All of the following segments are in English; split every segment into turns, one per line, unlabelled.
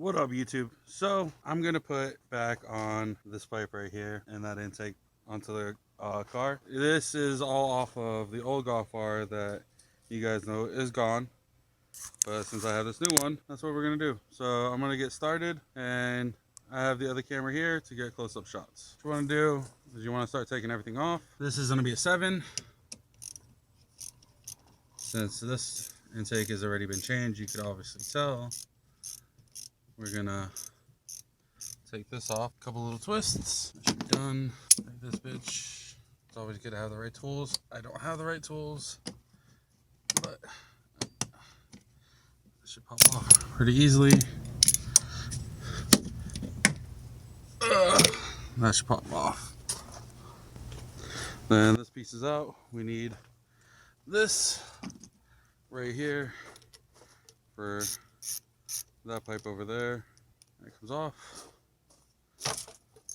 What up, YouTube? So I'm gonna put back on this pipe right here and that intake onto the car. This is all off of the old Golf R that you guys know is gone, but since I have this new one, that's what we're gonna do. So I'm gonna get started, and I have the other camera here to get close-up shots. What you want to do is you want to start taking everything off. This is gonna be a 7. Since this intake has already been changed, you could obviously tell. We're gonna take this off, a couple little twists. That should be done. Like this bitch. It's always good to have the right tools. I don't have the right tools, but it should pop off pretty easily. That should pop off. Then this piece is out. We need this right here for that pipe over there. That comes off.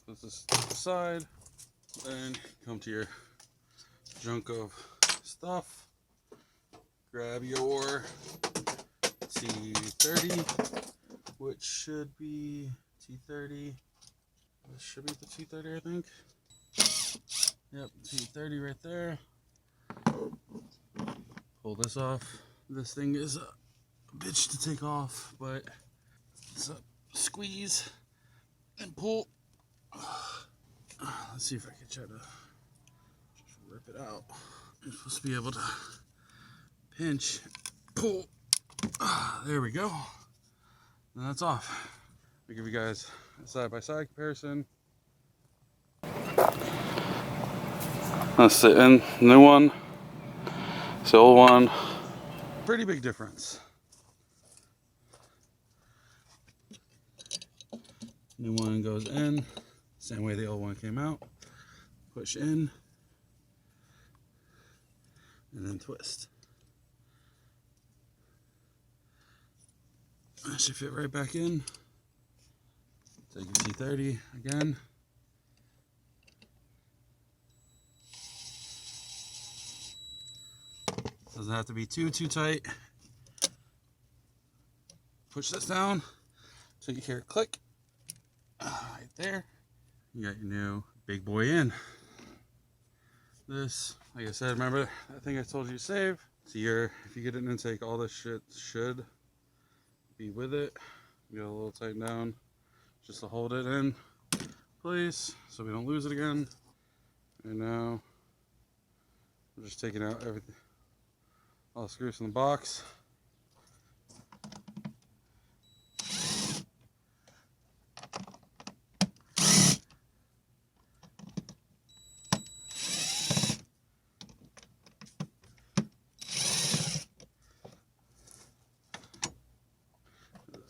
Put this to the side. Then come to your junk of stuff. Grab your T30, which should be T30. This should be the T30, I think. Yep, T30 right there. Pull this off. This thing is a bitch to take off, but it's a squeeze and pull. Let's see if I can try to just rip it out. You're supposed to be able to pinch, pull. There we go. And that's off. I'll give you guys a side-by-side comparison. That's the new one. It's the old one. Pretty big difference. New one goes in, same way the old one came out. Push in, and then twist. That should fit right back in. Take your T30 again. Doesn't have to be too tight. Push this down so you hear it click. Right there. You got your new big boy in. This, like I said, remember I think I told you to save. So if you get an intake, all this shit should be with it. You got a little tighten down just to hold it in place so we don't lose it again. And now I'm just taking out everything, all the screws from the box.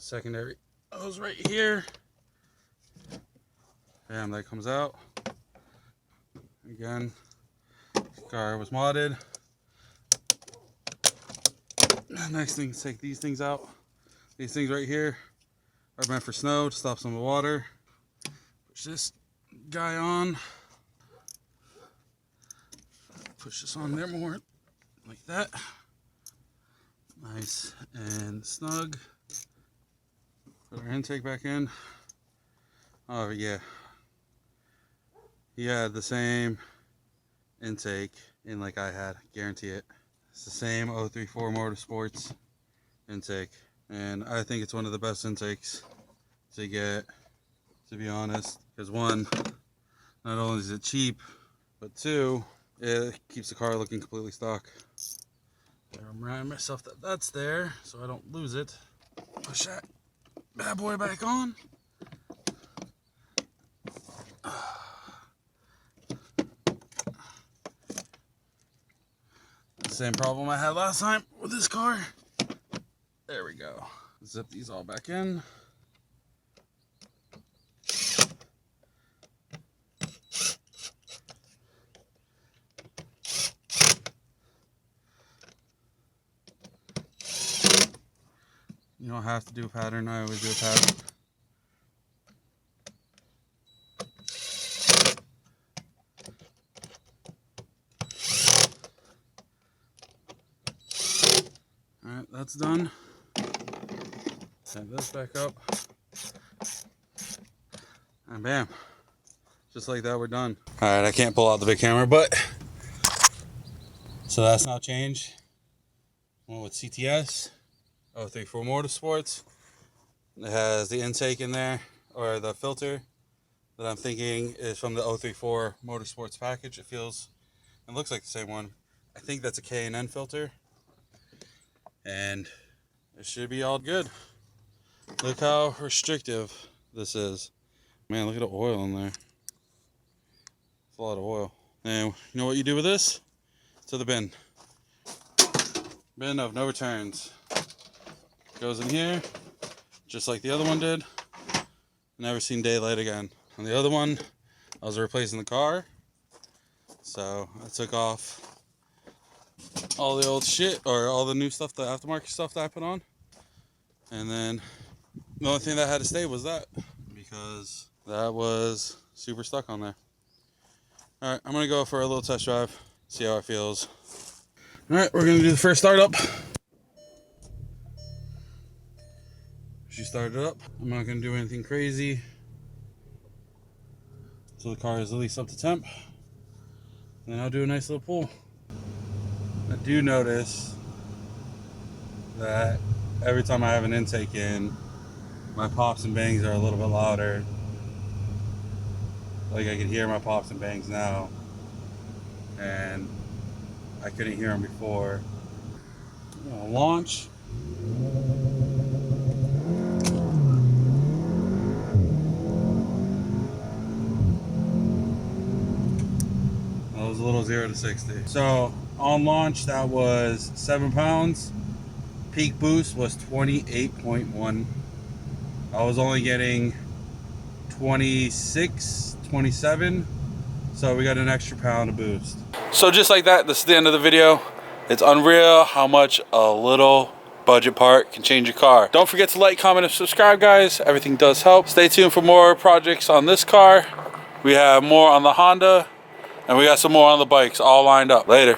Secondary hose right here. Bam, that comes out. Again, car was modded. Next thing is take these things out. These things right here are meant for snow to stop some of the water. Push this guy on. Push this on there more, like that. Nice and snug. Put our intake back in. Oh yeah, he had the same intake in like I had, guarantee it. It's the same 034 Motorsports intake, and I think it's one of the best intakes to get, to be honest, because one, not only is it cheap, but two, it keeps the car looking completely stock. I'm reminding myself that that's there so I don't lose it. Push that bad boy back on. Same problem I had last time with this car. There we go. Zip these all back in. You don't have to do a pattern. I always do a pattern. Alright, that's done. Set this back up. And bam, just like that, we're done. All right, I can't pull out the big camera, but so that's now changed. Went with CTS 034 Motorsports. It has the intake in there, or the filter that I'm thinking is from the 034 Motorsports package. It looks like the same one. I think that's a K&N filter, and it should be all good. Look how restrictive this is. Man, look at the oil in there. It's a lot of oil. And you know what you do with this? To the bin. Bin of no returns. Goes in here, just like the other one did. Never seen daylight again. On the other one, I was replacing the car. So I took off all the old shit, or all the new stuff, the aftermarket stuff that I put on. And then the only thing that had to stay was that, because that was super stuck on there. All right, I'm gonna go for a little test drive, see how it feels. All right, we're gonna do the first startup. She started up. I'm not gonna do anything crazy until the car is at least up to temp. And then I'll do a nice little pull. I do notice that every time I have an intake in, my pops and bangs are a little bit louder. Like I can hear my pops and bangs now, and I couldn't hear them before. Launch. That was a little 0 to 60. So on launch, that was 7 pounds. Peak boost was 28.1. I was only getting 26, 27. So we got an extra pound of boost. So just like that, this is the end of the video. It's unreal how much a little budget part can change your car. Don't forget to like, comment, and subscribe, guys. Everything does help. Stay tuned for more projects on this car. We have more on the Honda, and we got some more on the bikes all lined up. Later.